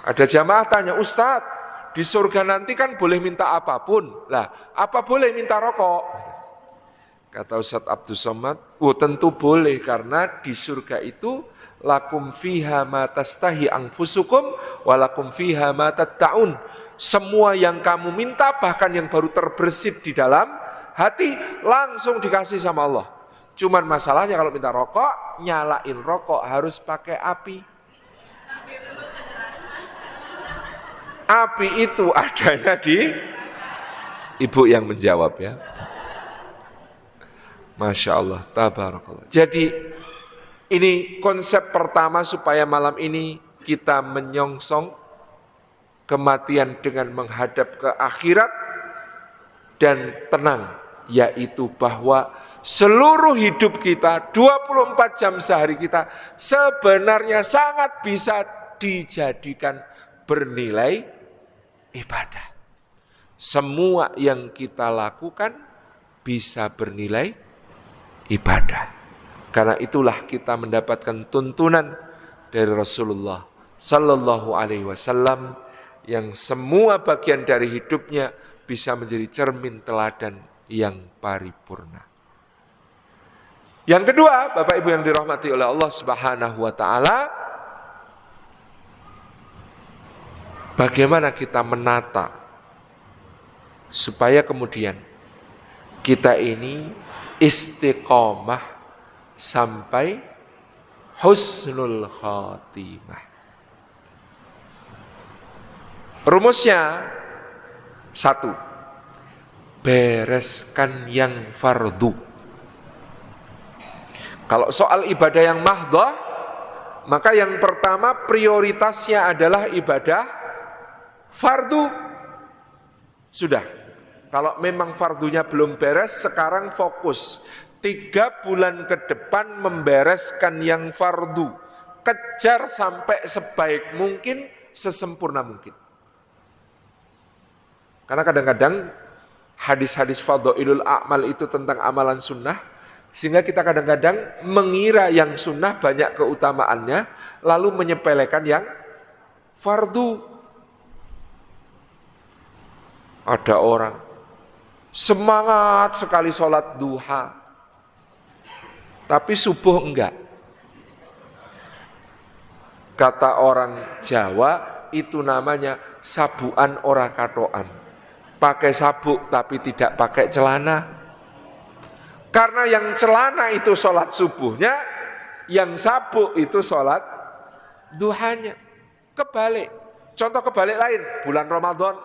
Ada jamaah tanya, Ustadz, di surga nanti kan boleh minta apapun. Lah, apa boleh minta rokok? Kata Ustadz Abdul Somad, oh tentu boleh, karena di surga itu lakum fiha ma tastahi anfusukum walakum fiha ma tatta'un. Semua yang kamu minta, bahkan yang baru terbersit di dalam hati, langsung dikasih sama Allah. Cuman masalahnya kalau minta rokok, nyalain rokok harus pakai api. Api itu adanya di ibu yang menjawab ya. Masya Allah, tabarakallah. Jadi ini konsep pertama supaya malam ini kita menyongsong kematian dengan menghadap ke akhirat dan tenang, yaitu bahwa seluruh hidup kita 24 jam sehari kita sebenarnya sangat bisa dijadikan bernilai ibadah. Semua yang kita lakukan bisa bernilai ibadah. Karena itulah kita mendapatkan tuntunan dari Rasulullah Sallallahu Alaihi Wasallam yang semua bagian dari hidupnya bisa menjadi cermin teladan yang paripurna. Yang kedua, Bapak Ibu yang dirahmati oleh Allah Subhanahu wa taala, bagaimana kita menata supaya kemudian kita ini istiqomah sampai husnul khatimah. Rumusnya satu, bereskan yang fardu. Kalau soal ibadah yang mahdhah, maka yang pertama prioritasnya adalah ibadah fardu. Sudah, kalau memang fardunya belum beres, sekarang fokus 3 bulan ke depan membereskan yang fardu. Kejar sampai sebaik mungkin, sesempurna mungkin. Karena kadang-kadang hadis-hadis fadhailul a'mal itu tentang amalan sunnah, sehingga kita kadang-kadang mengira yang sunnah banyak keutamaannya, lalu menyepelekan yang fardu. Ada orang semangat sekali sholat duha, tapi subuh enggak. Kata orang Jawa, itu namanya sabuan ora katoan. Pakai sabuk tapi tidak pakai celana. Karena yang celana itu sholat subuhnya, yang sabuk itu sholat duhanya. Kebalik. Contoh kebalik lain, bulan Ramadan.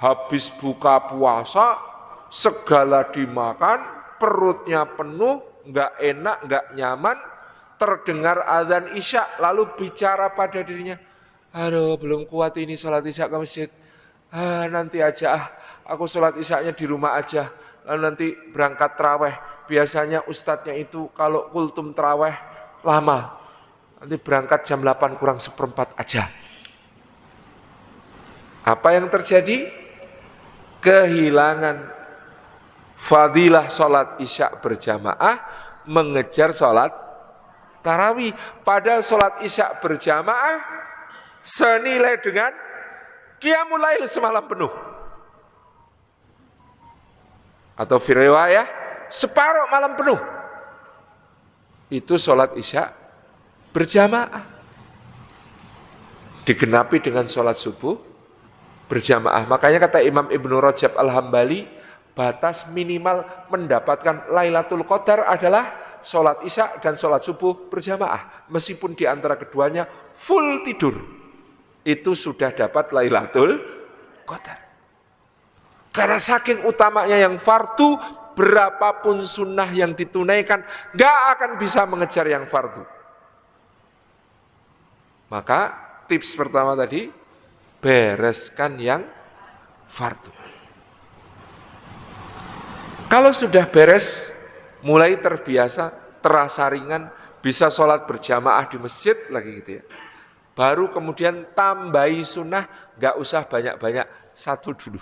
Habis buka puasa, segala dimakan, perutnya penuh, nggak enak, nggak nyaman, terdengar azan isya, lalu bicara pada dirinya, aduh belum kuat ini sholat isya ke masjid, nanti aja aku sholat isyanya di rumah aja. Lalu nanti berangkat terawih, biasanya ustadznya itu kalau kultum terawih lama, nanti berangkat jam 8 kurang 1/4 aja. Apa yang terjadi? Kehilangan fadilah sholat isya berjamaah, mengejar sholat tarawih. Padahal sholat isya berjamaah senilai dengan qiyamul lail semalam penuh. Atau riwayah separuh malam penuh. Itu sholat isya berjamaah. Digenapi dengan sholat subuh berjamaah. Makanya kata Imam Ibnu Rajab Al-Hambali, batas minimal mendapatkan Lailatul Qadar adalah sholat isya dan sholat subuh berjamaah. Meskipun di antara keduanya full tidur, itu sudah dapat Lailatul Qadar. Karena saking utamanya yang fardu, berapapun sunnah yang ditunaikan, gak akan bisa mengejar yang fardu. Maka tips pertama tadi, bereskan yang fardu. Kalau sudah beres, mulai terbiasa, terasa ringan, bisa sholat berjamaah di masjid lagi gitu ya. Baru kemudian tambahi sunnah, gak usah banyak-banyak, satu dulu.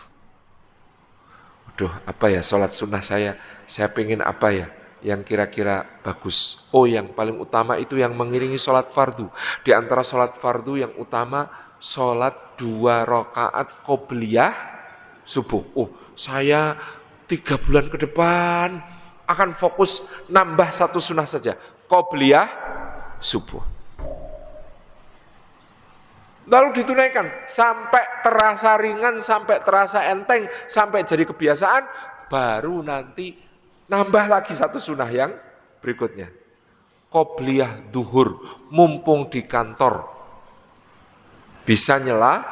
Aduh, apa ya sholat sunnah saya pengen apa ya yang kira-kira bagus. Oh, yang paling utama itu yang mengiringi sholat fardu. Di antara sholat fardu yang utama, sholat 2 rakaat qobliyah subuh. Oh, saya 3 bulan ke depan akan fokus nambah 1 sunnah saja, qobliyah subuh. Lalu ditunaikan sampai terasa ringan, sampai terasa enteng, sampai jadi kebiasaan, baru nanti nambah lagi 1 sunnah yang berikutnya. Qobliyah duhur, mumpung di kantor bisa nyela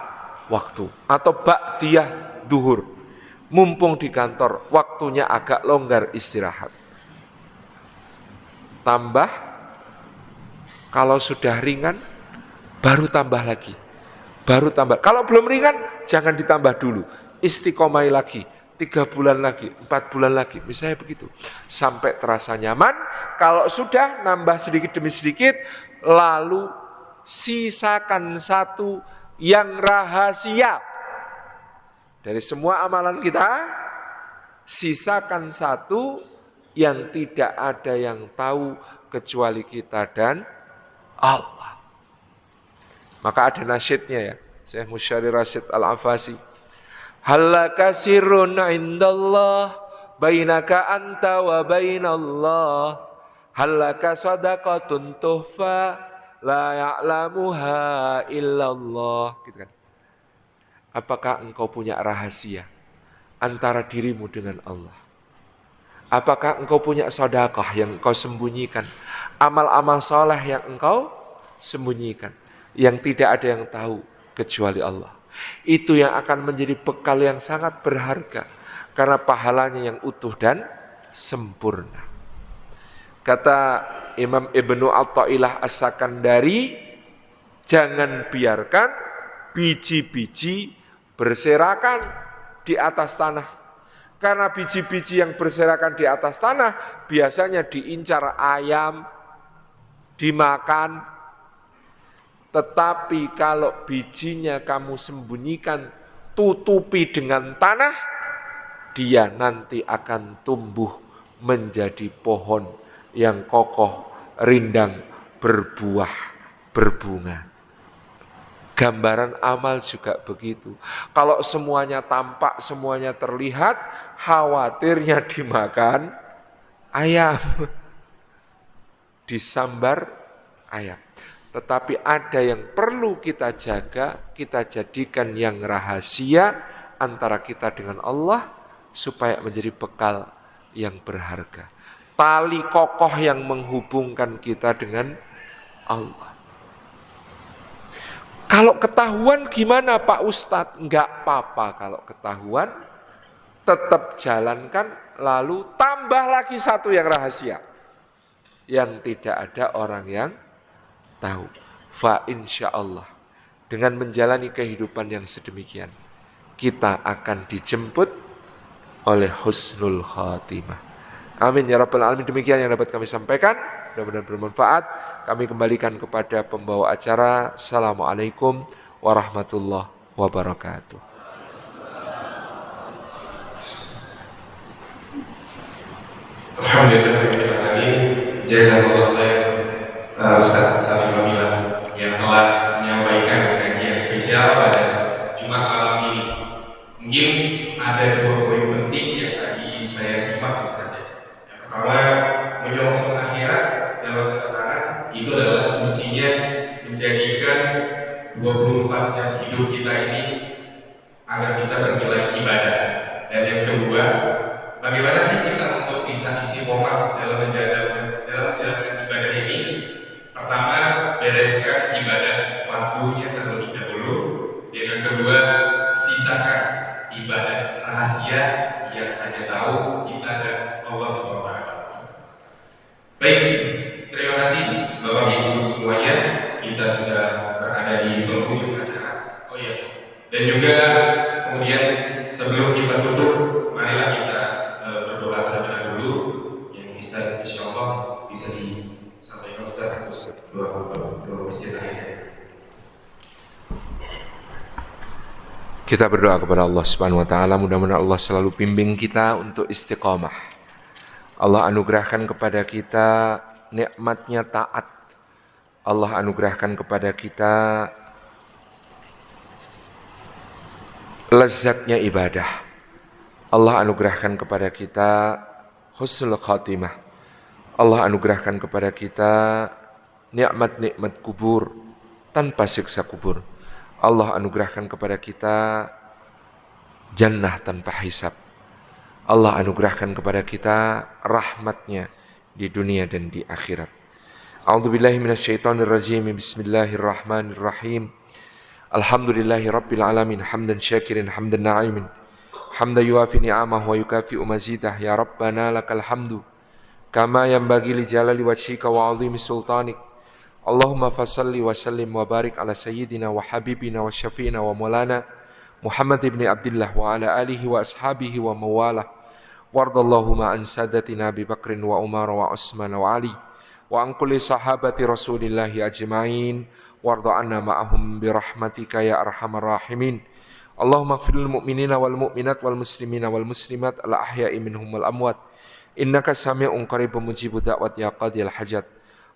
waktu. Atau ba'diyah duhur, mumpung di kantor waktunya agak longgar istirahat. Tambah, kalau sudah ringan baru tambah lagi. Baru tambah. Kalau belum ringan, jangan ditambah dulu. Istiqomah lagi, 3 bulan lagi, 4 bulan lagi. Misalnya begitu. Sampai terasa nyaman. Kalau sudah, nambah sedikit demi sedikit. Lalu sisakan 1 yang rahasia. Dari semua amalan kita, sisakan 1 yang tidak ada yang tahu kecuali kita dan Allah. Maka ada nasyidnya ya, Syekh Musyari Rasyid Al-Afasi. Halaka sirrun indallah bainaka anta wa bainallah. Halaka sadaqatun tuhfa la ya'lamuha illallah. Gitu kan. Apakah engkau punya rahasia antara dirimu dengan Allah? Apakah engkau punya sedekah yang engkau sembunyikan? Amal-amal saleh yang engkau sembunyikan, yang tidak ada yang tahu kecuali Allah. Itu yang akan menjadi bekal yang sangat berharga, karena pahalanya yang utuh dan sempurna. Kata Imam Ibnu Athaillah As-Sakandari, jangan biarkan biji-biji berserakan di atas tanah. Karena biji-biji yang berserakan di atas tanah biasanya diincar ayam, dimakan. Tetapi kalau bijinya kamu sembunyikan, tutupi dengan tanah, dia nanti akan tumbuh menjadi pohon yang kokoh, rindang, berbuah, berbunga. Gambaran amal juga begitu. Kalau semuanya tampak, semuanya terlihat, khawatirnya dimakan ayam, disambar ayam. Tetapi ada yang perlu kita jaga, kita jadikan yang rahasia antara kita dengan Allah, supaya menjadi bekal yang berharga. Tali kokoh yang menghubungkan kita dengan Allah. Kalau ketahuan gimana Pak Ustadz? Enggak apa-apa kalau ketahuan, tetap jalankan, lalu tambah lagi 1 yang rahasia, yang tidak ada orang yang tahu. Fa insyaallah, dengan menjalani kehidupan yang sedemikian, kita akan dijemput oleh husnul khatimah. Amin ya rabbal alamin. Demikian yang dapat kami sampaikan, mudah-mudahan bermanfaat. Kami kembalikan kepada pembawa acara. Assalamualaikum warahmatullahi wabarakatuh. Alhamdulillahirrahmanirrahim. Jazakallahu khairan Ustaz Salim Babila yang telah menyampaikan kajian spesial pada Jumat malam ini. Mungkin ada 2 poin penting yang tadi saya simak Ustaz. Yang pertama, menyongsong akhirat dalam ketenangan itu adalah kuncinya menjadikan 24 jam hidup kita ini agar bisa bernilai ibadah. Dan yang kedua, bagaimana sih kita untuk bisa istiqomah dalam menjalankan ibadah ini? Pertama, bereskan ibadah fardunya terlebih dahulu. Yang kedua, sisakan ibadah rahasia yang hanya tahu kita dan Allah SWT. Baik, terima kasih Bapak Ibu semuanya. kita sudah berada di penghujung acara. Oh iya, dan juga kemudian sebelum kita tutup, marilah kita berdoa terlebih dahulu. Yang bisa insya Allah bisa disampaikan Ustaz doa masjid akhir. Kita berdoa kepada Allah Subhanahu wa taala, mudah-mudahan Allah selalu bimbing kita untuk istiqamah. Allah anugerahkan kepada kita nikmatnya taat. Allah anugerahkan kepada kita lezatnya ibadah. Allah anugerahkan kepada kita husnul khatimah. Allah anugerahkan kepada kita nikmat-nikmat kubur tanpa siksa kubur. Allah anugerahkan kepada kita jannah tanpa hisab. Allah anugerahkan kepada kita rahmatnya di dunia dan di akhirat. A'udzubillahi minasyaitonirrajim. Bismillahirrahmanirrahim. Alhamdulillahi rabbil alamin, hamdan syakirin hamdan na'imin, hamdan yuafi ni'amah wa yukafi'u mazidah. Ya Rabbana lakal hamdu kama yanbaghi li jalali wajhika wa 'azimi sultanik. Allahumma fasalli wa sallim wa barik ala sayyidina wa habibina wa syafi'ina wa maulana Muhammad ibn Abdullah wa ala alihi wa ashabihi wa mawalah. Wardallahumma an sadatina Abi Bakrin wa Umar wa Utsman wa Ali wa an kulli sahabati Rasulillahi ajma'in. Warda anna ma'ahum birahmatika ya arhamar rahimin. Allahumma ighfir lil mu'minina wal mu'minat wal muslimina wal muslimat al ahya'i minhum wal amwat. Innaka sami'un qaribun mujibu da'wat ya qadiyal hajat.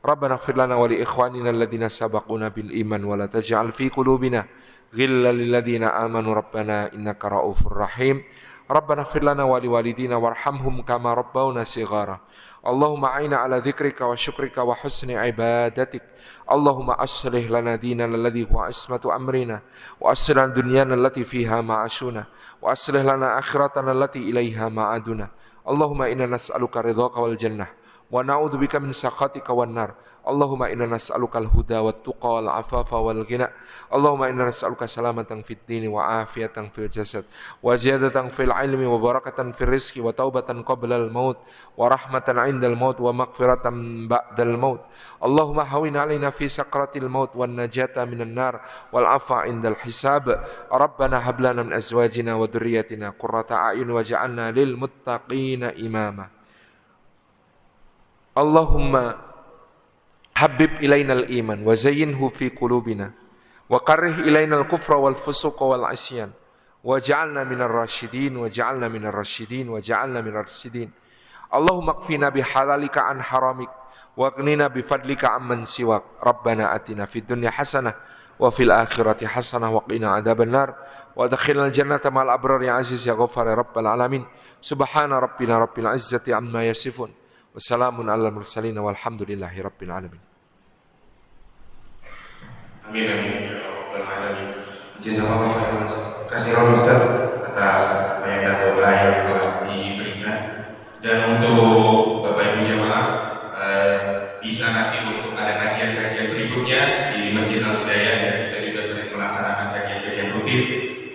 Rabbana ighfir lana wa li ikhwanina alladhina sabaquna bil iman wa la taj'al fi qulubina ghillan lil ladzina amanu rabbana innaka ra'ufur rahim. Rabbana ighfir lana wa li walidina warhamhum kama rabbawna shighara. Allahumma a'ina ala dzikrika wa syukrika wa husni ibadatik. Allahumma aslih lana dinana alladhi huwa ismatu amrina wa aslih lana dunyana allati fiha ma'ashuna wa aslih lana akhiratana allati ilaiha ma'aduna. Allahumma inna nas'aluka ridhaka wal jannah wa na'udzubika min sakhatika wan nar. Allahumma inna nas'aluka al-huda wat tuqa wal afafa wal ghina. Allahumma inna nas'aluka salamatan fid dini wa afiyatan fil jasad wa ziyadatan fil ilmi wa barakatan fil rizqi wa taubatan qabla al-maut wa rahmatan 'indal maut wa maghfiratan ba'dal maut. Allahumma hawwin 'alaina fi sakratil maut wan najata minan nar wal 'afwa 'indal hisab. Rabbana hab lana min azwajina wa dhurriyyatina qurrata a'yun waj'alna lil muttaqina imama. Allahumma habib ilainal iman wa zayyinhu fi qulubina wa karrih ilainal kufra wal fusuqa wal isyan waj'alna minar rasyidin waj'alna minar rasyidin waj'alna minar rasyidin. Allahumma qfina bihalalika an haramik wa qnina bifadlika amman siwak. Rabbana atina fid dunya hasanah wa fil akhirati hasanah wa qina adzabannar wa adkhilnal jannata ma'al abrar ya aziz ya ghaffar ya rabbal alamin. Subhana rabbina rabbil izzati amma yasifun. Wassalamun ala mursalin walhamdulillahi rabbil alamin. Amin amin ya rabbal alamin. Jazakallahu khairan kasiran Ustaz atas banyak doa yang telah diberikan. Dan untuk Bapak Ibu jamaah bisa nanti untuk ada kajian-kajian berikutnya di Masjid Al-Hidayah, dan kita juga sering melaksanakan kajian-kajian rutin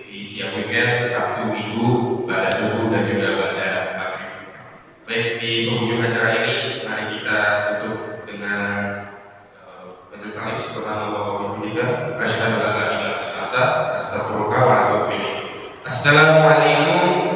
di setiap weekend, Sabtu, Minggu, pada subuh dan juga pada maghrib. Baik, di penghujung acara ini mari kita tutup dengan majelis taklim. Subhanallah wa bihamdika asyhadu an la ilaha illa anta astaghfiruka wa atubu ilaik. Assalamualaikum